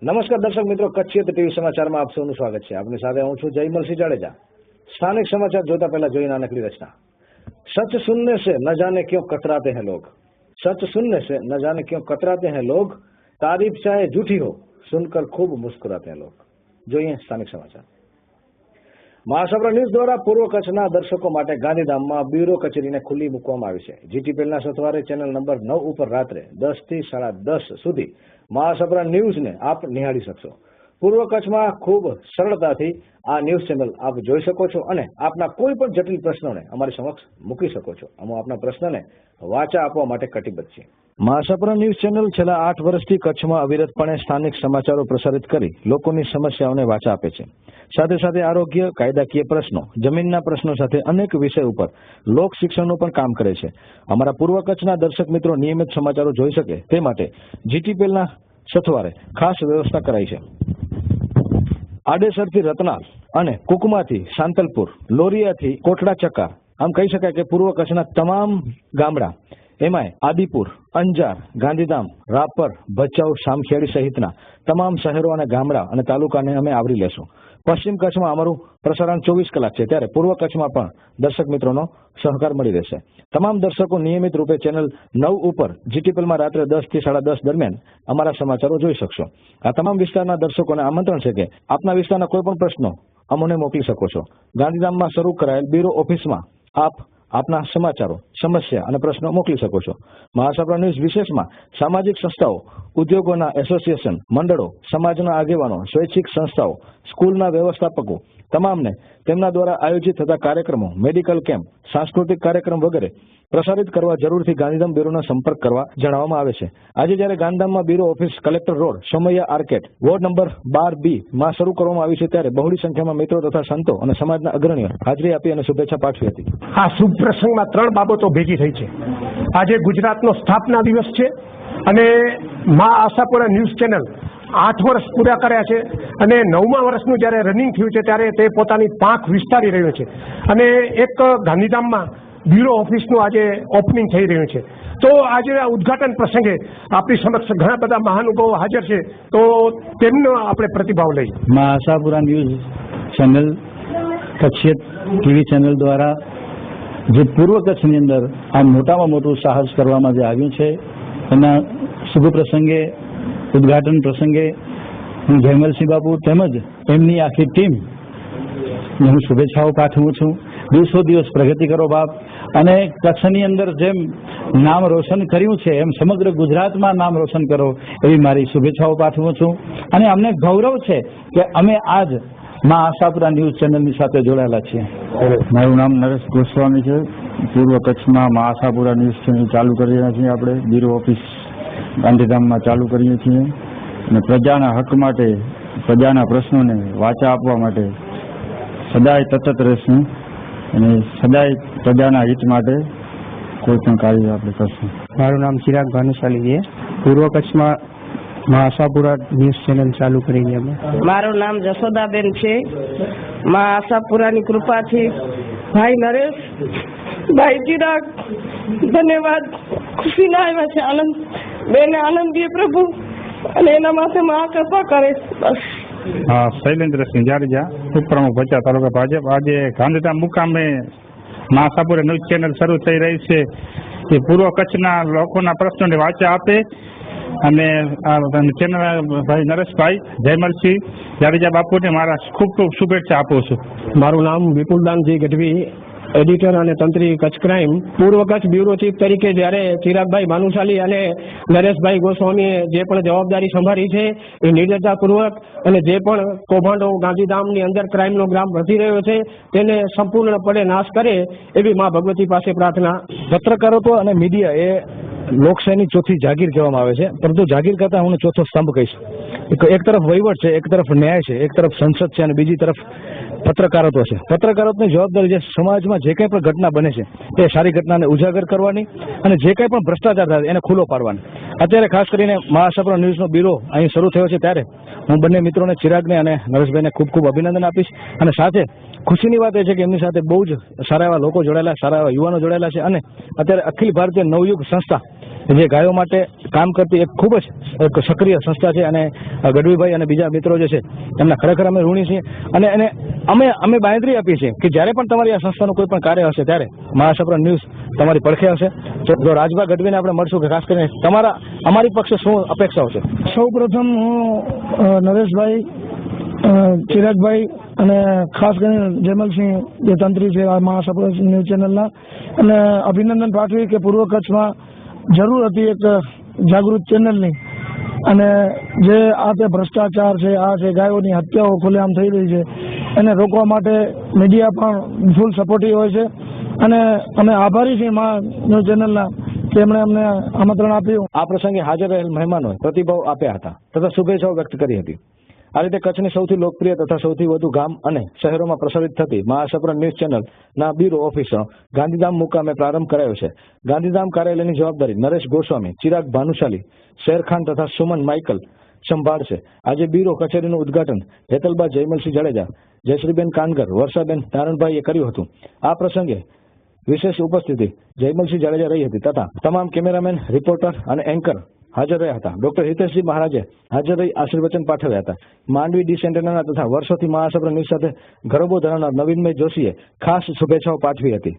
નમસ્કાર દર્શક મિત્રો, કચ્છિયત ટીવી સમાચારમાં આપ સૌનું સ્વાગત છે. આપની સાથે હું છું જયમલસિંહ જાડેજા. સ્થાનિક સમાચાર જોતા પહેલા જોઈએ નાનકડી રચના. सच सुनने से न जाने क्यों कतराते हैं लोग, सच सुनने से न जाने क्यों कतराते हैं लोग, तारीफ चाहे झूठी हो सुनकर खूब मुस्कुराते हैं लोग. જોઈએ સ્થાનિક સમાચાર. મહાસાગર ન્યૂઝ દ્વારા પૂર્વ કચ્છના દર્શકો માટે ગાંધીધામમાં બ્યુરો કચેરીને ખુલ્લી મૂકવામાં આવી છે. જીટીપીએલના સથવારે ચેનલ નંબર 9 ઉપર રાત્રે 10 થી 10:30 સુધી મહાસાગર ન્યૂઝને આપ નિહાળી શકશો. પૂર્વ કચ્છમાં ખૂબ સરળતાથી આ ન્યૂઝ ચેનલ આપ જોઈ શકો છો અને આપના કોઈ પણ જટિલ પ્રશ્નોને અમારી સમક્ષ મૂકી શકો છો. અમે આપના પ્રશ્નને વાચા આપવા માટે કટિબદ્ધ છીએ. મહાસાગર ન્યૂઝ ચેનલ છેલ્લા 8 વર્ષથી કચ્છમાં અવિરતપણે સ્થાનિક સમાચારો પ્રસારિત કરી લોકોની સમસ્યાઓને વાચા આપે છે. સાથે સાથે આરોગ્ય, કાયદાકીય પ્રશ્નો, જમીનના પ્રશ્નો સાથે અનેક વિષય ઉપર લોક શિક્ષણનું પણ કામ કરે છે. અમારા પૂર્વ કચ્છના દર્શક મિત્રો નિયમિત સમાચારો જોઈ શકે તે માટે જીટીપીએલના સથવારે ખાસ વ્યવસ્થા કરાઈ છે. આડેસરથી રતનાલ અને કુકમાથી સાંતલપુર, લોરિયાથી કોટડા ચક્કાર, આમ કહી શકાય કે પૂર્વ કચ્છના તમામ ગામડા, એમાંય આદિપુર, અંજાર, ગાંધીધામ, રાપર, ભચાઉ, સામખિયાળી સહિતના તમામ શહેરો અને ગામડા અને તાલુકાને અમે આવરી લેશું. પશ્ચિમ કચ્છમાં અમારું પ્રસારણ 24 કલાક છે, ત્યારે પૂર્વ કચ્છમાં પણ દર્શક મિત્રોનો સહકાર મળી રહેશે. તમામ દર્શકો નિયમિત રૂપે ચેનલ 9 ઉપર જીટીપીએલમાં રાત્રે 10 થી 10:30 દરમિયાન અમારા સમાચારો જોઈ શકશો. આ તમામ વિસ્તારના દર્શકોને આમંત્રણ છે કે આપના વિસ્તારના કોઈ પણ પ્રશ્નો અમને મોકલી શકો છો. ગાંધીધામમાં શરૂ કરાયેલ બ્યુરો ઓફિસમાં આપ આપના સમાચારો, સમસ્યા અને પ્રશ્નો મોકલી શકો છો. મહાસાગર ન્યૂઝ વિશેષમાં સામાજિક સંસ્થાઓ, ઉદ્યોગોના એસોસિએશન, મંડળો, સમાજના આગેવાનો, સ્વૈચ્છિક સંસ્થાઓ, સ્કૂલના વ્યવસ્થાપકો તમામને તેમના દ્વારા આયોજિત થતા કાર્યક્રમો, મેડિકલ કેમ્પ, સાંસ્કૃતિક કાર્યક્રમ વગેરે પ્રસારિત કરવા જરૂરથી ગાંધીધામ બ્યુરોનો સંપર્ક કરવા જણાવવામાં આવે છે. આજે જ્યારે ગાંધીધામમાં bureau office collector road, Somaiya arcade, ward number 12B માં શરૂ કરવામાં આવી છે, ત્યારે બહોળી સંખ્યામાં મિત્રો તથા સંતો અને સમાજના અગ્રણીઓ હાજરી આપી અને શુભેચ્છા પાઠવી હતી. આ શુભ પ્રસંગમાં 3 બાબતો ભેગી થઈ છે. આજે ગુજરાતનો સ્થાપના દિવસ છે અને મા આશાપુરા ન્યૂઝ ચેનલ 8 વર્ષ પૂરા કર્યા છે અને 9મા વર્ષનું જ્યારે રનિંગ થયું છે ત્યારે તે પોતાની પાંખ વિસ્તારી રહ્યું છે અને એક ગાંધીધામમાં બ્યુરો ઓફિસનું આજે ઓપનિંગ થઈ રહ્યું છે. તો આજે આ ઉદ્ઘાટન પ્રસંગે આપણી સમક્ષ ઘણા બધા મહાનુભાવો હાજર છે, તો તેમનો આપણે પ્રતિભાવ લઈએ. મા Ashapura news channel Kachchhiyat TV channel દ્વારા જે પૂર્વ કચ્છની અંદર આ મોટામાં મોટું સાહસ કરવામાં જે આવ્યું છે, એના શુભ પ્રસંગે, ઉદ્ઘાટન પ્રસંગે હું જયમલસિંહ બાપુ તેમજ એમની આખી ટીમ હું શુભેચ્છાઓ પાઠવું છું. દિવસો દિવસ પ્રગતિ કરો બાપ, અને કચ્છની અંદર જેમ નામ રોશન કર્યું છે એમ સમગ્ર ગુજરાતમાં નામ રોશન કરો, એવી મારી શુભેચ્છાઓ પાઠવું છું. અને અમને ગૌરવ છે કે અમે આજ મા આશાપુરા ન્યૂઝ ચેનલની સાથે જોડાયેલા છીએ. મારું નામ નરેશ ગોસ્વામી છે. પૂર્વ કચ્છમાં મા આશાપુરા ન્યૂઝ ચેનલ ચાલુ કરી રહ્યા છીએ. આપણે બ્યુરો ઓફિસ ગાંધીધામમાં ચાલુ કરીએ છીએ અને પ્રજાના હક માટે, પ્રજાના પ્રશ્નોને વાચા આપવા માટે સદાય સતત રહેશું અને સદાય પ્રજાના હિત માટે કોઈ પણ કાર્ય આપણે કરશું. મારું નામ ચિરાગ ભાનુશાલી છે. પૂર્વ કચ્છમાં મા આશાપુરા ન્યૂઝ ચેનલ ચાલુ કરી ગયા. મારું નામ જશોદાબેન છે. મા આશાપુરાની કૃપાથી ભાઈ નરેશ, ભાઈ ચિરાગ, ધન્યવાદ. ખુશીના આવ્યા છે, આનંદ બેને આનંદ દે પ્રભુ, અને એના માટે મા કૃપા કરે. બસ. હા, શૈલેન્દ્રસિંહ જાડેજા, ઉપપ્રમુખ ભચાઉ તાલુકા ભાજપ. આજે ગાંધીધામ મુકામે મા આશાપુરા ન્યૂઝ ચેનલ શરૂ થઈ રહી છે. એ પૂર્વ કચ્છના લોકોના પ્રશ્નોને વાચા આપે અને ચેનલ ભાઈ નરેશભાઈ, જયમલસિંહ જાડેજા બાપુને મારા ખૂબ ખૂબ શુભેચ્છા આપું છું. મારું નામ વિપુલદાનજી ગઢવી, એડિટર અને તંત્રી કચ્છ ક્રાઇમ. પૂર્વ કચ્છ બ્યુરો ચીફ તરીકે જ્યારે ચિરાગભાઈ ભાનુશાલી અને નરેશભાઈ ગોસ્વામીએ જે પણ જવાબદારી સંભાળી છે એ નિર્દયતાપૂર્વક, અને જે પણ કૌભાંડો ગાંધીધામની અંદર ક્રાઇમનો ગ્રામ વધી રહ્યો છે તેને સંપૂર્ણપણે નાશ કરે એવી મા ભગવતી પાસે પ્રાર્થના. પત્રકારત્વ અને મીડિયા એ લોકશાહીની ચોથી જાગીર કહેવામાં આવે છે, પરંતુ જાગીર કરતા હું ચોથો સ્તંભ કહીશ. એક તરફ વહીવટ છે, એક તરફ ન્યાય છે, એક તરફ સંસદ છે અને બીજી તરફ પત્રકારત્વ છે. પત્રકારત્વની જવાબદારી જે સમાજમાં જે કંઈ પણ ઘટના બને છે તે સારી ઘટનાને ઉજાગર કરવાની અને જે કંઈ પણ ભ્રષ્ટાચાર થાય એને ખુલ્લો પાડવાની. અત્યારે ખાસ કરીને મા આશાપુરા ન્યૂઝનો બ્યુરો અહીં શરૂ થયો છે, ત્યારે હું બંને મિત્રોને, ચિરાગને અને નરેશભાઈને ખૂબ ખૂબ અભિનંદન આપીશ. અને સાથે ખુશીની વાત એ છે કે એમની સાથે બહુ જ સારા એવા લોકો જોડાયેલા, સારા એવા યુવાનો જોડાયેલા છે. અને અત્યારે અખિલ ભારતીય નવયુગ સંસ્થા જે ગાયો માટે કામ કરતી એક ખૂબ જ એક સક્રિય સંસ્થા છે અને ગઢવીભાઈ અને બીજા મિત્રો જે છે એમના ખરેખર અમે ઋણી છીએ અને અમે બાંયધરી આપીએ છીએ કે જ્યારે પણ તમારી આ સંસ્થાનું કોઈ પણ કાર્ય હશે ત્યારે મહાસાપુરા ન્યૂઝ તમારી પડખે હશે. તો રાજભા ગઢવીને આપણે મળશું કે ખાસ કરીને અમારી પક્ષે શું અપેક્ષાઓ છે? સૌ પ્રથમ હું નરેશભાઈ, ચિરાગભાઈ અને ખાસ કરીને જયમલસિંહ જે તંત્રી છે આ મહાસાપુરા ન્યૂઝ ચેનલના, અને અભિનંદન પાઠવી કે પૂર્વ કચ્છમાં જરૂર હતી એક જાગૃત ચેનલની. અને જે આ તે ભ્રષ્ટાચાર છે, આ છે ગાયોની હત્યાઓ ખુલ્લેઆમ થઈ રહી છે, એને રોકવા માટે મીડિયા પણ ફૂલ સપોર્ટિવ હોય છે. અને અમે આભારી છીએ ન્યૂઝ ચેનલના કે એમણે અમને આમંત્રણ આપ્યું. આ પ્રસંગે હાજર રહેલ મહેમાનોએ પ્રતિભાવ આપ્યા હતા તથા શુભેચ્છાઓ વ્યક્ત કરી હતી. આ રીતે કચ્છની સૌથી લોકપ્રિય તથા સૌથી વધુ ગામ અને શહેરોમાં પ્રસારિત થતી મહાસાપુરા ન્યૂઝ ચેનલના બ્યુરો ઓફિસનો ગાંધીધામ મુકામે પ્રારંભ કરાયો છે. ગાંધીધામ કાર્યાલયની જવાબદારી નરેશ ગોસ્વામી, ચિરાગ ભાનુશાલી, શેરખાન તથા સુમન માઇકલ સંભાળશે. આજે બ્યુરો કચેરીનું ઉદઘાટન હેતલબા જયમલસિંહ જાડેજા, જયશ્રીબેન કાનગર, વર્ષાબેન નારણભાઈએ કર્યું હતું. આ પ્રસંગે વિશેષ ઉપસ્થિતિ જયમલસિંહ જાડેજા રહી હતી તથા તમામ કેમેરામેન, રિપોર્ટર અને એન્કર હાજર રહ્યા હતા. ડોક્ટર હિતેશજી મહારાજે હાજર રહી આશીર્વચન પાઠવ્યા હતા. માંડવી ડી સેન્ટરના તથા વર્ષોથી મહાસાપુરા ન્યૂઝ સાથે ઘરોબો ધરાવનાર નવીનભાઈ જોશીએ ખાસ શુભેચ્છાઓ પાઠવી હતી.